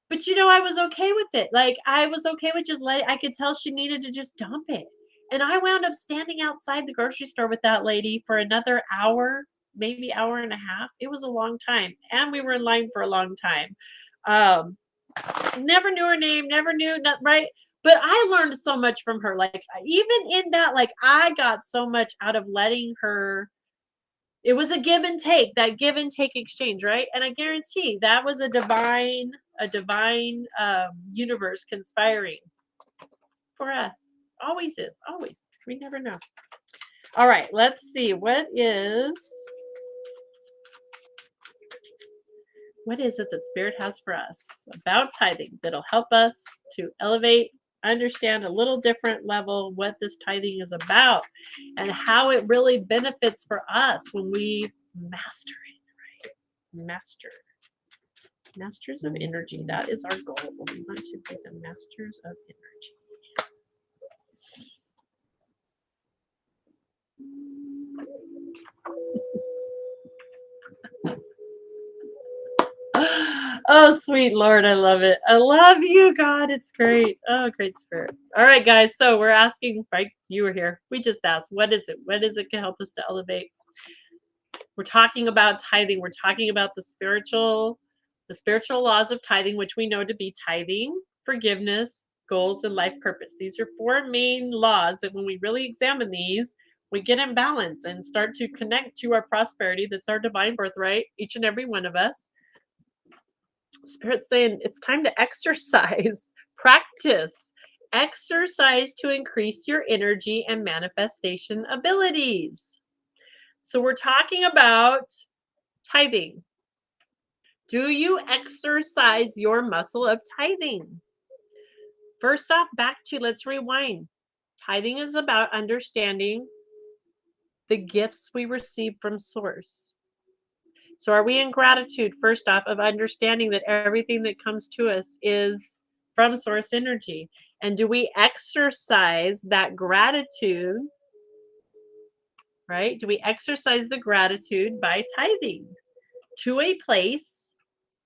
But I was okay with it. Like I was okay with just letting. I could tell she needed to just dump it. And I wound up standing outside the grocery store with that lady for another hour, maybe hour and a half. It was a long time. And we were in line for a long time. Um, Never knew her name, never knew not right. But I learned so much from her. Like even in that, like I got so much out of letting her. It was a give and take, that give and take exchange, right? And I guarantee that was a divine universe conspiring for us. Always is, always. We never know. All right, let's see. What is it that Spirit has for us about tithing that'll help us to elevate, understand a little different level what this tithing is about and how it really benefits for us when we master it, right? Masters of energy. That is our goal. We want to be the masters of energy. Oh, sweet Lord, I love it. I love you, God. It's great. Oh, great Spirit. All right, guys. So we're asking, right? You were here. We just asked, what is it? What is it can help us to elevate? We're talking about tithing. We're talking about the spiritual laws of tithing, which we know to be tithing, forgiveness, goals, and life purpose. These are four main laws that when we really examine these, we get in balance and start to connect to our prosperity. That's our divine birthright, each and every one of us. Spirit's saying it's time to exercise, practice, exercise to increase your energy and manifestation abilities. So we're talking about tithing. Do you exercise your muscle of tithing? First off, let's rewind. Tithing is about understanding the gifts we receive from Source. So, are we in gratitude, first off, of understanding that everything that comes to us is from Source energy? And do we exercise that gratitude, right? Do we exercise the gratitude by tithing to a place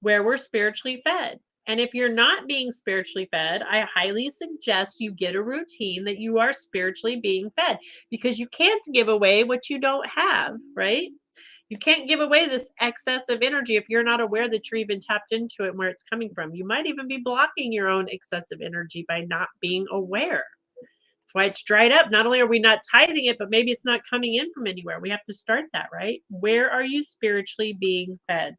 where we're spiritually fed? And if you're not being spiritually fed, I highly suggest you get a routine that you are spiritually being fed, because you can't give away what you don't have, right? You can't give away this excess of energy if you're not aware that you're even tapped into it and where it's coming from. You might even be blocking your own excessive energy by not being aware. That's why it's dried up. Not only are we not tithing it, but maybe it's not coming in from anywhere. We have to start that, right? Where are you spiritually being fed?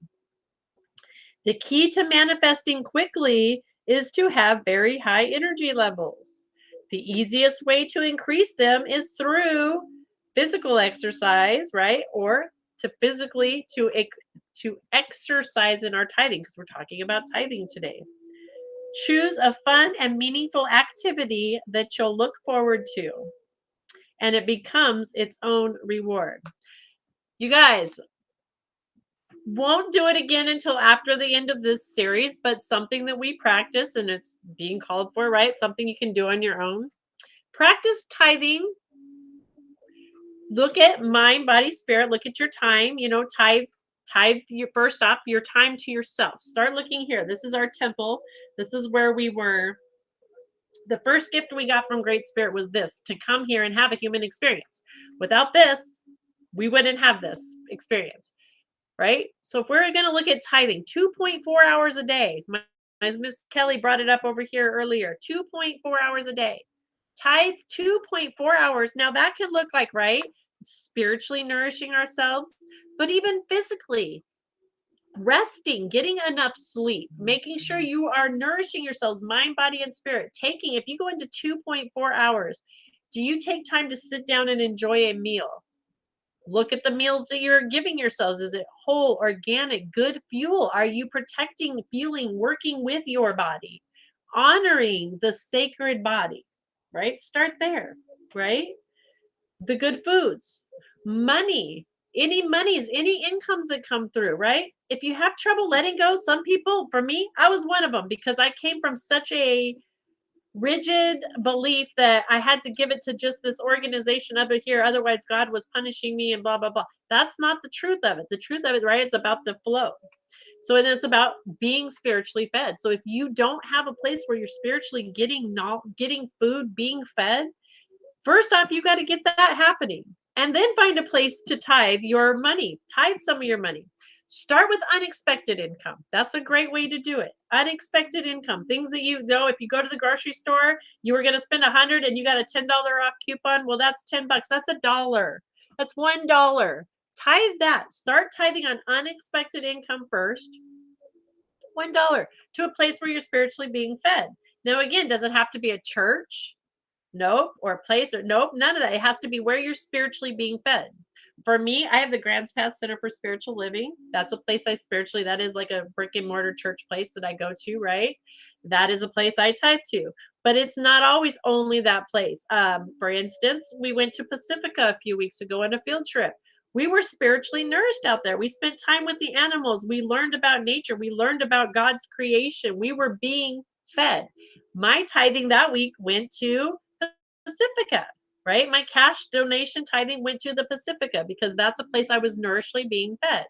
The key to manifesting quickly is to have very high energy levels. The easiest way to increase them is through physical exercise, right? Or to physically to exercise in our tithing, because we're talking about tithing today. Choose a fun and meaningful activity that you'll look forward to, and it becomes its own reward. You guys, won't do it again until after the end of this series, but something that we practice, and it's being called for, right? Something you can do on your own. Practice tithing. Look at mind, body, spirit. Look at your time. Tithe your first off your time to yourself. Start looking here. This is our temple. This is where we were. The first gift we got from Great Spirit was this, to come here and have a human experience. Without this, we wouldn't have this experience. Right? So if we're going to look at tithing, 2.4 hours a day. My Miss Kelly brought it up over here earlier. 2.4 hours a day. Tithe 2.4 hours. Now that could look like, right? Spiritually nourishing ourselves, but even physically resting, getting enough sleep, making sure you are nourishing yourselves, mind, body, and spirit. If you go into 2.4 hours, do you take time to sit down and enjoy a meal? Look at the meals that you're giving yourselves. Is it whole, organic, good fuel? Are you protecting, fueling, working with your body, honoring the sacred body, right? Start there, right? The good foods, money, any incomes that come through, right? If you have trouble letting go, some people, for me, I was one of them, because I came from such a rigid belief that I had to give it to just this organization over here, otherwise God was punishing me and blah blah blah. That's not the truth of it. The truth of it, right, is about the flow. So it is about being spiritually fed. So if you don't have a place where you're spiritually getting food, being fed, first off, you got to get that happening, and then find a place to tithe your money. Tithe some of your money. Start with unexpected income. That's a great way to do it. Unexpected income, things that you know, if you go to the grocery store, you were going to spend 100 and you got a $10 off coupon. Well, that's $10. That's $1. That's $1. Tithe that. Start tithing on unexpected income first. $1 to a place where you're spiritually being fed. Now, again, does it have to be a church? Nope. Or a place, or nope, none of that. It has to be where you're spiritually being fed. For me, I have the Grants Pass Center for Spiritual Living. That's a place that is like a brick and mortar church place that I go to, right? That is a place I tithe to. But it's not always only that place. For instance, we went to Pacifica a few weeks ago on a field trip. We were spiritually nourished out there. We spent time with the animals. We learned about nature. We learned about God's creation. We were being fed. My tithing that week went to Pacifica, right? My cash donation tithing went to the Pacifica, because that's a place I was nourishly being fed.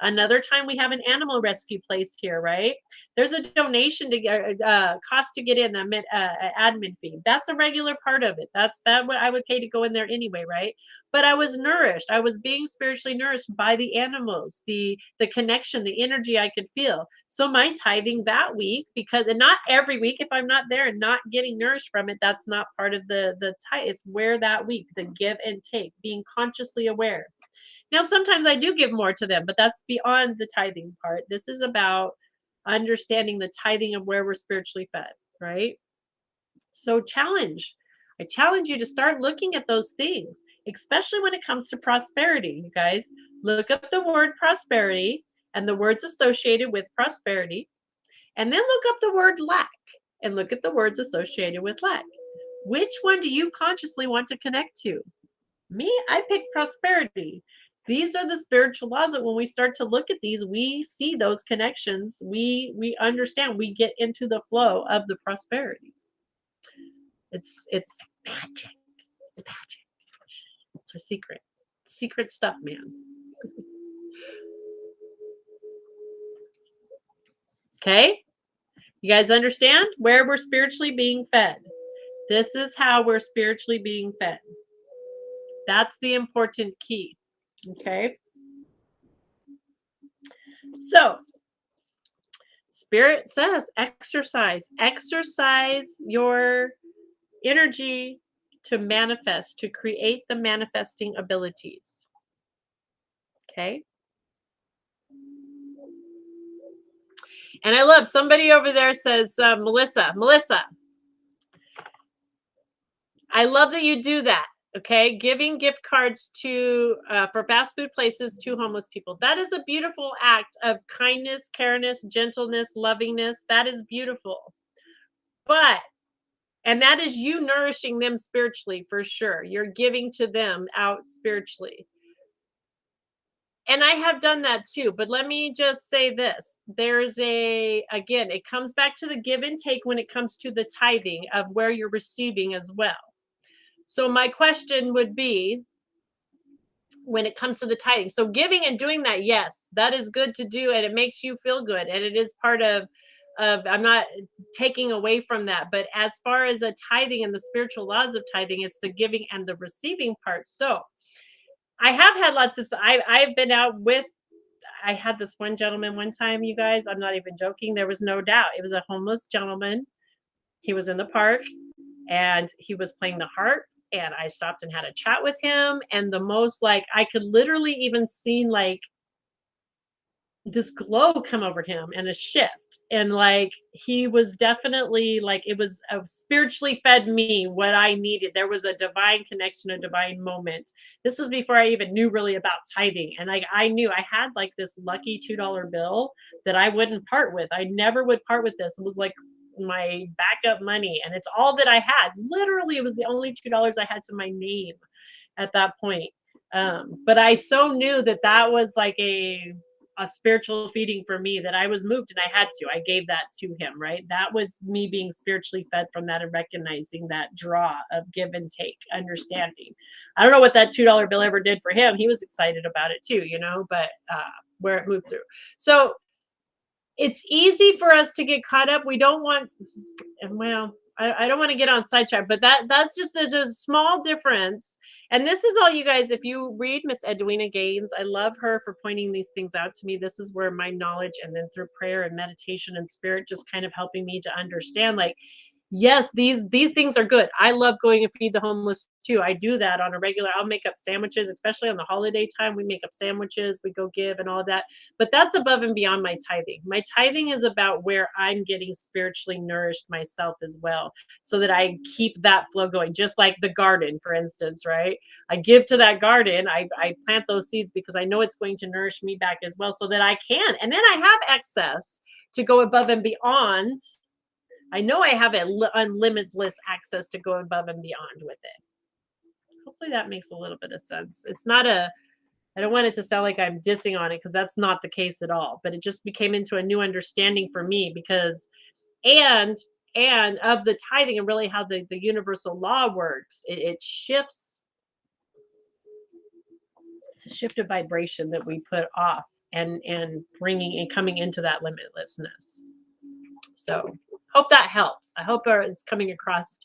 Another time, we have an animal rescue place here, right? There's a donation to get cost to get in, admin fee. That's a regular part of it. That's what I would pay to go in there anyway, right? But I was nourished. I was being spiritually nourished by the animals, the connection, the energy I could feel. So my tithing that week, and not every week, if I'm not there and not getting nourished from it, that's not part of the tithe. It's where that week, the give and take, being consciously aware. Now, sometimes I do give more to them, but that's beyond the tithing part. This is about understanding the tithing of where we're spiritually fed, right? So I challenge you to start looking at those things, especially when it comes to prosperity. You guys, look up the word prosperity and the words associated with prosperity, and then look up the word lack and look at the words associated with lack. Which one do you consciously want to connect to? Me, I picked prosperity. These are the spiritual laws that when we start to look at these, we see those connections. We understand, we get into the flow of the prosperity. It's magic. It's magic. It's our secret. Secret stuff, man. Okay? You guys understand where we're spiritually being fed? This is how we're spiritually being fed. That's the important key. Okay? So, Spirit says exercise. Exercise your energy to manifest, to create the manifesting abilities. Okay? And I love somebody over there says, Melissa, I love that you do that. Okay, giving gift cards to for fast food places to homeless people. That is a beautiful act of kindness, careness, gentleness, lovingness. That is beautiful. But and that is you nourishing them spiritually for sure. You're giving to them out spiritually. And I have done that too, but let me just say this. There's again, it comes back to the give and take when it comes to the tithing of where you're receiving as well. So my question would be when it comes to the tithing. So giving and doing that, yes, that is good to do and it makes you feel good and it is part of I'm not taking away from that, but as far as a tithing and the spiritual laws of tithing, it's the giving and the receiving part. So I have had lots of I've been out with I had this one gentleman one time, you guys, I'm not even joking. There was no doubt. It was a homeless gentleman. He was in the park and he was playing the harp and I stopped and had a chat with him and the most like I could literally even see like this glow come over him and a shift and like he was definitely like it was spiritually fed me what I needed. There was a divine connection, a divine moment. This was before I even knew really about tithing and like I knew I had like this lucky $2 bill that I wouldn't part with. I never would part with this. It was like my backup money and it's all that I had. Literally it was the only $2 I had to my name at that point. But I so knew that that was like a spiritual feeding for me that I was moved and I had to. I gave that to him, right? That was me being spiritually fed from that and recognizing that draw of give and take, understanding. I don't know what that $2 bill ever did for him. He was excited about it too, you know, but where it moved through. So it's easy for us to get caught up. We don't want, and well, I don't want to get on sidetrack, but that's just there's a small difference. And this is all you guys, if you read Miss Edwina Gaines, I love her for pointing these things out to me. This is where my knowledge and then through prayer and meditation and spirit just kind of helping me to understand like yes, these things are good. I love going and feed the homeless too. I do that on a regular. I'll make up sandwiches, especially on the holiday time. We make up sandwiches, we go give and all of that. But that's above and beyond my tithing. My tithing is about where I'm getting spiritually nourished myself as well, so that I keep that flow going. Just like the garden, for instance, right? I give to that garden. I plant those seeds because I know it's going to nourish me back as well, so that I can. And then I have excess to go above and beyond. I know I have unlimitless access to go above and beyond with it. Hopefully that makes a little bit of sense. It's not I don't want it to sound like I'm dissing on it because that's not the case at all. But it just became into a new understanding for me because, and of the tithing and really how the universal law works, it shifts. It's a shift of vibration that we put off and bringing and coming into that limitlessness. So hope that helps. I hope it's coming across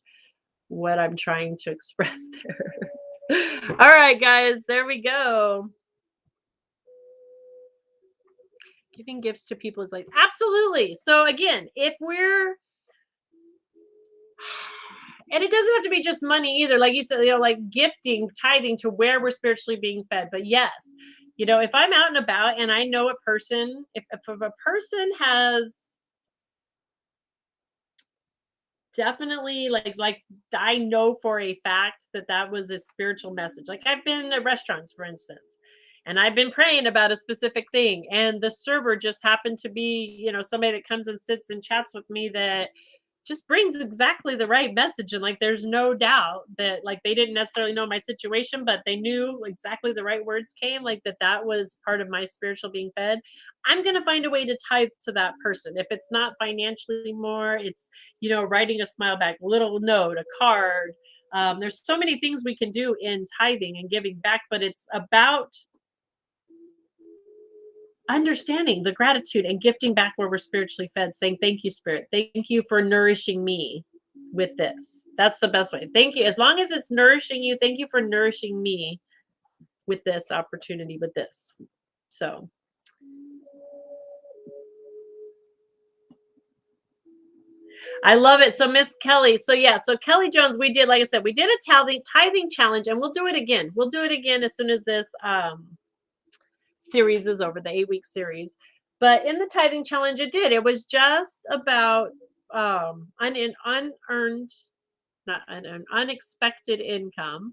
what I'm trying to express there. All right, guys, there we go. Giving gifts to people is like, absolutely. So again, if we're, and it doesn't have to be just money either. Like you said, you know, like gifting, tithing to where we're spiritually being fed. But yes, you know, if I'm out and about and I know a person, if a person has definitely like I know for a fact that that was a spiritual message. Like I've been at restaurants, for instance, and I've been praying about a specific thing, and the server just happened to be, you know, somebody that comes and sits and chats with me that just brings exactly the right message. And like, there's no doubt that like they didn't necessarily know my situation, but they knew exactly the right words came, like that was part of my spiritual being fed. I'm going to find a way to tithe to that person. If it's not financially more, it's, writing a smile back, little note, a card. There's so many things we can do in tithing and giving back, but it's about understanding the gratitude and gifting back where we're spiritually fed, saying, "Thank you, Spirit. Thank you for nourishing me with this." That's the best way. Thank you. As long as it's nourishing you, thank you for nourishing me with this opportunity, with this. So I love it. So Miss Kelly. So yeah, so Kelly Jones, we did, like I said, we did a tithing challenge, and we'll do it again. We'll do it again as soon as this series is over, the 8-week series. But in the tithing challenge, it was just about unearned, not unearned, unexpected income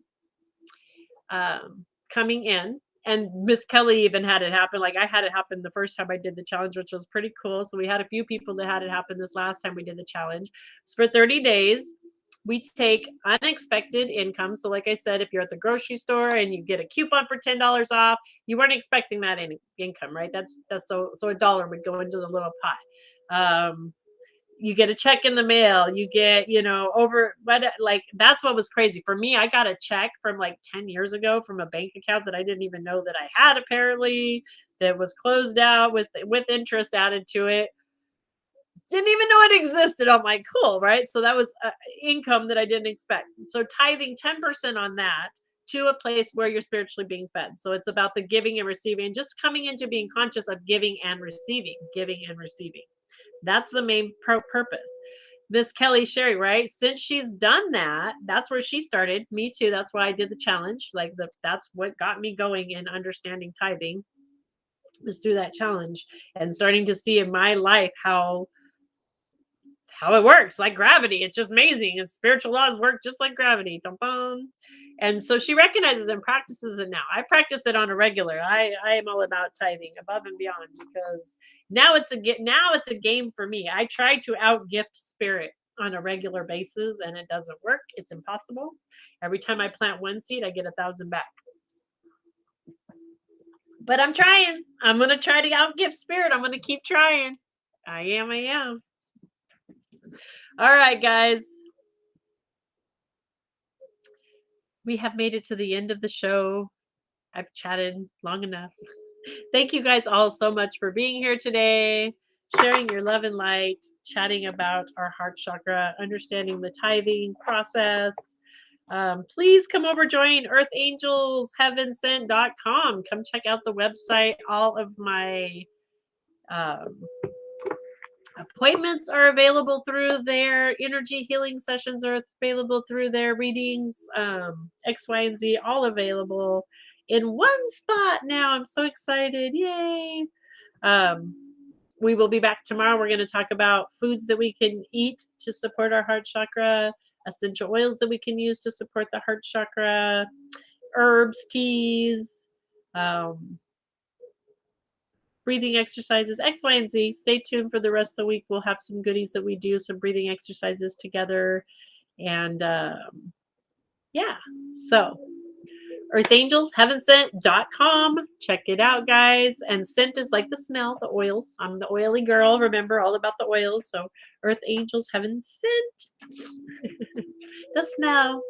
coming in. And Miss Kelly even had it happen. Like, I had it happen the first time I did the challenge, which was pretty cool. So we had a few people that had it happen this last time we did the challenge. So for 30 days, we take unexpected income. So like I said, if you're at the grocery store and you get a coupon for $10 off, you weren't expecting that income, right? That's so a dollar would go into the little pot. You get a check in the mail, you get, like, that's what was crazy for me. I got a check from like 10 years ago from a bank account that I didn't even know that I had, apparently, that was closed out with interest added to it. Didn't even know it existed. I'm like, cool, right? So that was income that I didn't expect. So tithing 10% on that to a place where you're spiritually being fed. So it's about the giving and receiving, and just coming into being conscious of giving and receiving, giving and receiving. That's the main purpose. Miss Kelly Sherry, right? Since she's done that, that's where she started. Me too. That's why I did the challenge. That's what got me going in understanding tithing, was through that challenge and starting to see in my life how it works, like gravity. It's just amazing. And spiritual laws work just like gravity. Dum, dum. And so she recognizes and practices it now. I practice it on a regular. I am all about tithing above and beyond, because now it's a game for me. I try to outgift spirit on a regular basis, and it doesn't work. It's impossible. Every time I plant one seed, I get 1,000 back. But I'm trying. I'm gonna try to outgift spirit. I'm gonna keep trying. I am. All right, guys. We have made it to the end of the show. I've chatted long enough. Thank you guys all so much for being here today, sharing your love and light, chatting about our heart chakra, understanding the tithing process. Please come over, join earthangelsheavensent.com. Come check out the website. All of my appointments are available through there. Energy healing sessions are available through there. Readings, X, Y, and Z, all available in one spot now. I'm so excited. Yay. We will be back tomorrow. We're going to talk about foods that we can eat to support our heart chakra, essential oils that we can use to support the heart chakra, herbs, teas, breathing exercises, X, Y, and Z. Stay tuned for the rest of the week. We'll have some goodies that we do, some breathing exercises together. And yeah, so earthangelsheavensent.com. Check it out, guys. And scent is like the smell, the oils. I'm the oily girl. Remember, all about the oils. So Earth Angels Heaven Scent. The smell.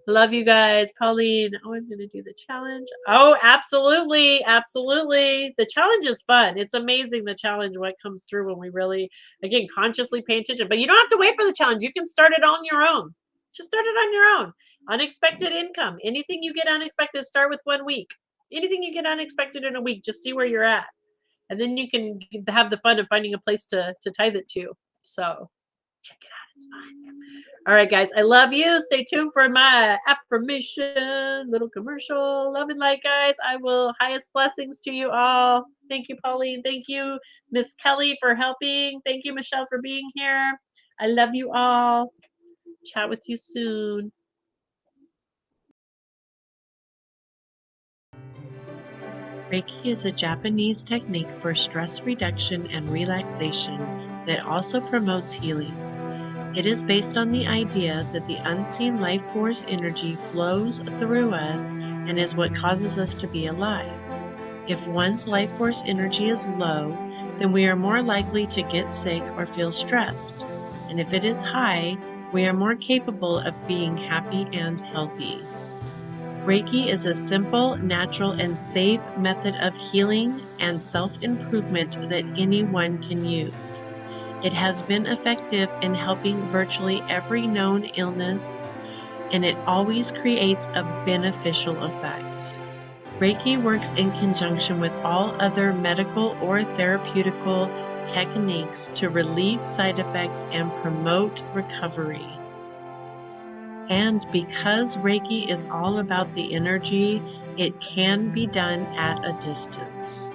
Love you guys. Pauline, I'm going to do the challenge. Oh, absolutely. Absolutely. The challenge is fun. It's amazing, the challenge, what comes through when we really, again, consciously pay attention. But you don't have to wait for the challenge. You can start it on your own. Just start it on your own. Unexpected income. Anything you get unexpected, start with 1 week. Anything you get unexpected in a week, just see where you're at. And then you can have the fun of finding a place to tithe it to. So check it out. It's fun. All right, guys. I love you. Stay tuned for my affirmation, little commercial. Love and light, guys. I will. Highest blessings to you all. Thank you, Pauline. Thank you, Miss Kelly, for helping. Thank you, Michelle, for being here. I love you all. Chat with you soon. Reiki is a Japanese technique for stress reduction and relaxation that also promotes healing. It is based on the idea that the unseen life force energy flows through us and is what causes us to be alive. If one's life force energy is low, then we are more likely to get sick or feel stressed. And if it is high, we are more capable of being happy and healthy. Reiki is a simple, natural, and safe method of healing and self-improvement that anyone can use. It has been effective in helping virtually every known illness, and it always creates a beneficial effect. Reiki works in conjunction with all other medical or therapeutical techniques to relieve side effects and promote recovery. And because Reiki is all about the energy, it can be done at a distance,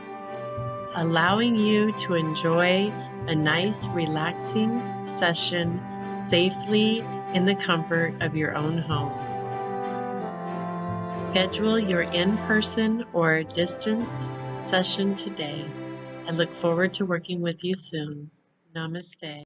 allowing you to enjoy a nice, relaxing session safely in the comfort of your own home. Schedule your in-person or distance session today. I look forward to working with you soon. Namaste.